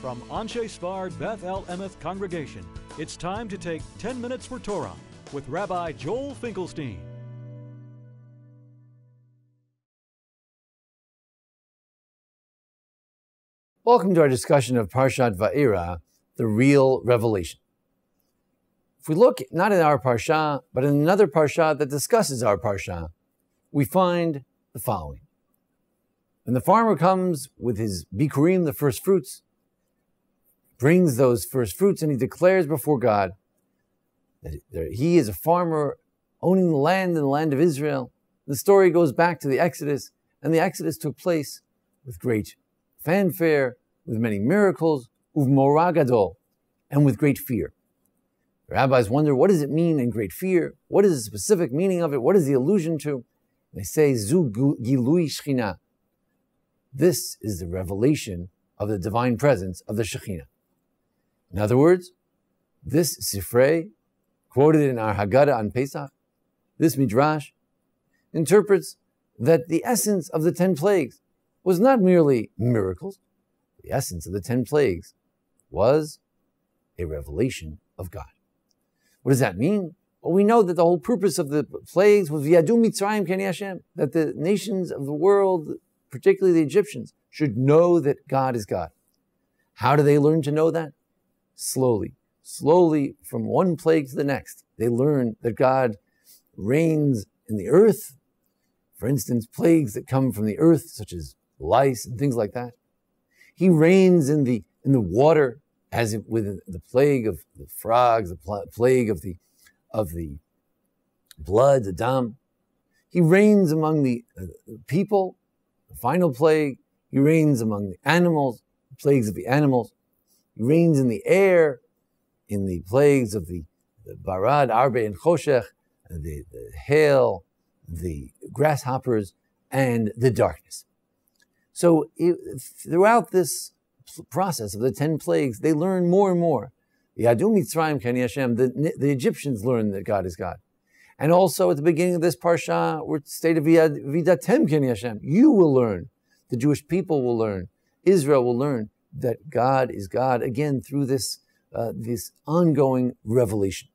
From Anshe Sfard Beth El Emeth Congregation, it's time to take 10 minutes for Torah with Rabbi Joel Finkelstein. Welcome to our discussion of Parshat Va'era, the real revelation. If we look not in our Parsha, but in another Parsha that discusses our Parsha, we find the following. When the farmer comes with his bikurim, the first fruits, brings those first fruits and he declares before God that he is a farmer owning the land of Israel. The story goes back to the Exodus, and the Exodus took place with great fanfare, with many miracles, uvmora gadol, and with great fear. The rabbis wonder, what does it mean in great fear? What is the specific meaning of it? What is the allusion to? They say, Zu gilui shechina. This is the revelation of the divine presence of the Shekhinah. In other words, this Sifrei, quoted in our Haggadah on Pesach, this Midrash, interprets that the essence of the 10 plagues was not merely miracles. The essence of the 10 plagues was a revelation of God. What does that mean? Well, we know that the whole purpose of the plagues was V'yadu Mitzrayim K'nei Hashem, that the nations of the world, particularly the Egyptians, should know that God is God. How do they learn to know that? Slowly, from one plague to the next, they learn that God reigns in the earth. For instance, plagues that come from the earth, such as lice and things like that. He reigns in the water, as with the plague of the frogs, the plague of the blood, the dam. He reigns among the people, the final plague. He reigns among the animals, the plagues of the animals. He reigns in the air, in the plagues of the barad, arbe, and choshech, the hail, the grasshoppers, and the darkness. So throughout this process of the 10 plagues, they learn more and more. Yadu Mitzrayim K'nei Hashem, the Egyptians learn that God is God. And also at the beginning of this parsha, we're stated Vidatem K'nei Hashem. You will learn, the Jewish people will learn, Israel will learn that God is God, again, through this ongoing revelation.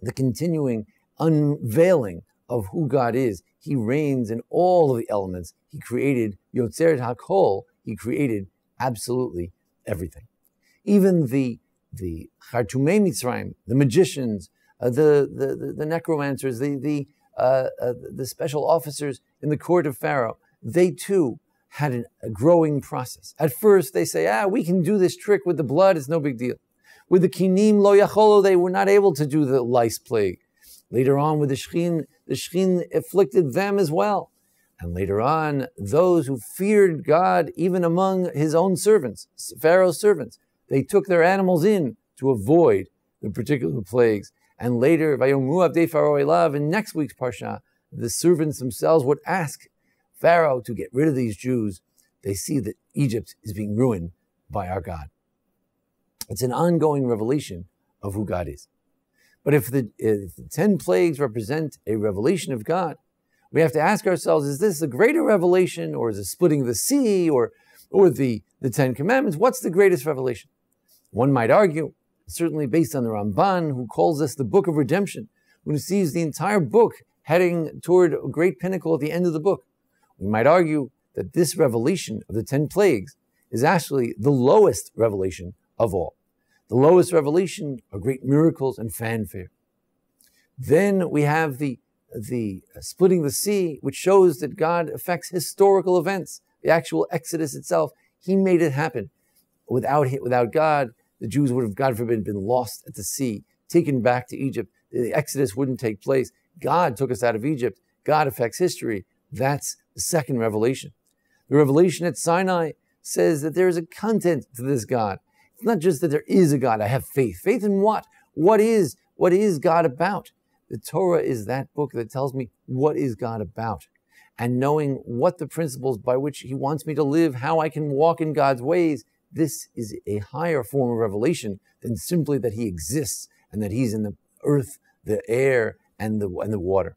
The continuing unveiling of who God is. He reigns in all of the elements. He created Yotzeret HaKol. He created absolutely everything. Even the Chartumei Mitzrayim, the magicians, the necromancers, the special officers in the court of Pharaoh, they too had a growing process. At first they say, we can do this trick with the blood, it's no big deal. With the Kinim Lo Yacholo, they were not able to do the lice plague. Later on with the Shechin afflicted them as well. And later on, those who feared God, even among his own servants, Pharaoh's servants, they took their animals in to avoid the particular plagues. And later, Vayomru Avdei Pharaoh Elav, in next week's Parsha, the servants themselves would ask Pharaoh to get rid of these Jews. They see that Egypt is being ruined by our God. It's an ongoing revelation of who God is. But if the 10 plagues represent a revelation of God, we have to ask ourselves, is this a greater revelation, or is it splitting the sea, or the 10 commandments? What's the greatest revelation? One might argue, certainly based on the Ramban, who calls this the book of redemption, who sees the entire book heading toward a great pinnacle at the end of the book. We might argue that this revelation of the 10 plagues is actually the lowest revelation of all. The lowest revelation are great miracles and fanfare. Then we have the splitting the sea, which shows that God affects historical events. The actual Exodus itself, he made it happen. Without God, the Jews would have, God forbid, been lost at the sea, taken back to Egypt. The Exodus wouldn't take place. God took us out of Egypt. God affects history. That's the second revelation. The revelation at Sinai says that there is a content to this God. It's not just that there is a God. I have faith. Faith in what? What is God about? The Torah is that book that tells me what is God about. And knowing what the principles by which he wants me to live, how I can walk in God's ways, this is a higher form of revelation than simply that he exists and that he's in the earth, the air, and the water.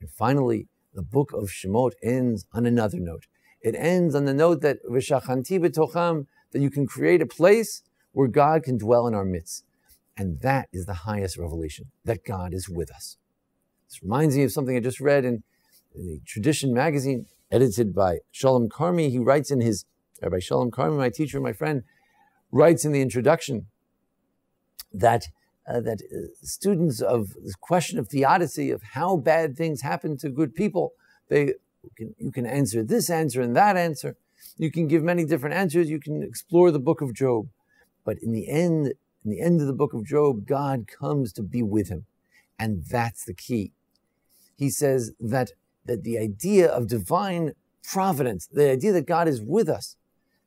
And finally, the book of Shemot ends on another note. It ends on the note that V'shachanti b'tocham, that you can create a place where God can dwell in our midst. And that is the highest revelation, that God is with us. This reminds me of something I just read in the Tradition magazine, edited by Shalom Karmi. He writes in his, Rabbi Shalom Karmi, my teacher, my friend, writes in the introduction that students of this question of theodicy, of how bad things happen to good people, you can answer this answer and that answer. You can give many different answers. You can explore the book of Job. But in the end of the book of Job, God comes to be with him. And that's the key. He says that the idea of divine providence, the idea that God is with us,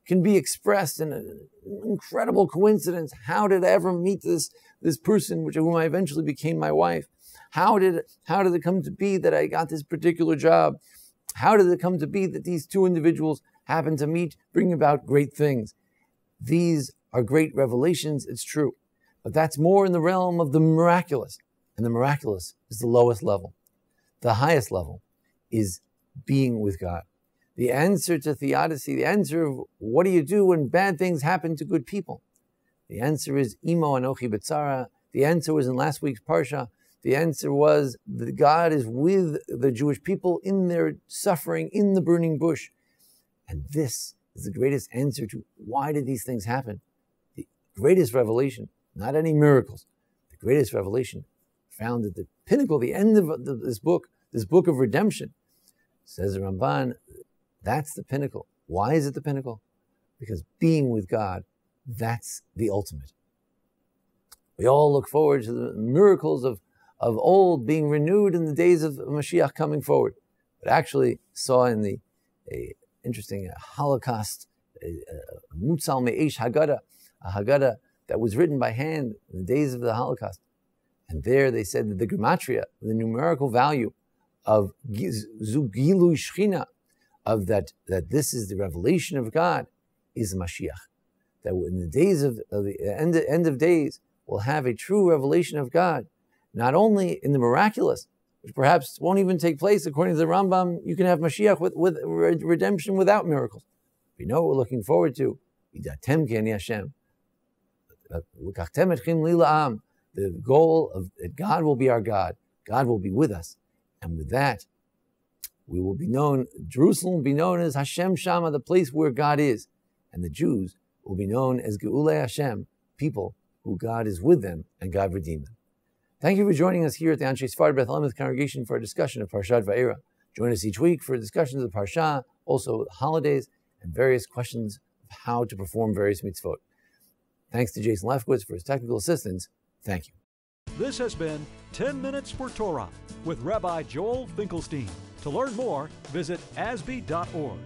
can be expressed in an incredible coincidence. How did I ever meet this person, whom I eventually became my wife? How did it come to be that I got this particular job? How did it come to be that these two individuals happened to meet, bring about great things? These are great revelations, it's true. But that's more in the realm of the miraculous. And the miraculous is the lowest level. The highest level is being with God. The answer to theodicy, the answer of what do you do when bad things happen to good people? The answer is Imo Anochi B'tzara. The answer was in last week's Parsha. The answer was that God is with the Jewish people in their suffering, in the burning bush. And this is the greatest answer to why did these things happen? The greatest revelation, not any miracles, the greatest revelation found at the pinnacle, the end of this book of redemption. Says the Ramban, that's the pinnacle. Why is it the pinnacle? Because being with God, that's the ultimate. We all look forward to the miracles of old being renewed in the days of Mashiach coming forward. But actually saw in the interesting Holocaust, Mutzal Me'esh Haggadah, a Haggadah that was written by hand in the days of the Holocaust. And there they said that the gematria, the numerical value of Zugilui Shechina, of that this is the revelation of God, is Mashiach. That in the days of the end of days, we'll have a true revelation of God, not only in the miraculous, which perhaps won't even take place. According to the Rambam, you can have Mashiach with redemption without miracles. We know what we're looking forward to. The goal of that God will be our God. God will be with us. And with that, we will be known, Jerusalem will be known as Hashem Shama, the place where God is. And the Jews will be known as Geulei Hashem, people who God is with them and God redeemed them. Thank you for joining us here at the Anshe Sfard Beth Elameth congregation for a discussion of Parshat Va'era. Join us each week for discussions of Parsha, also holidays, and various questions of how to perform various mitzvot. Thanks to Jason Lefkowitz for his technical assistance. Thank you. This has been 10 Minutes for Torah with Rabbi Joel Finkelstein. To learn more, visit ASBEE.org.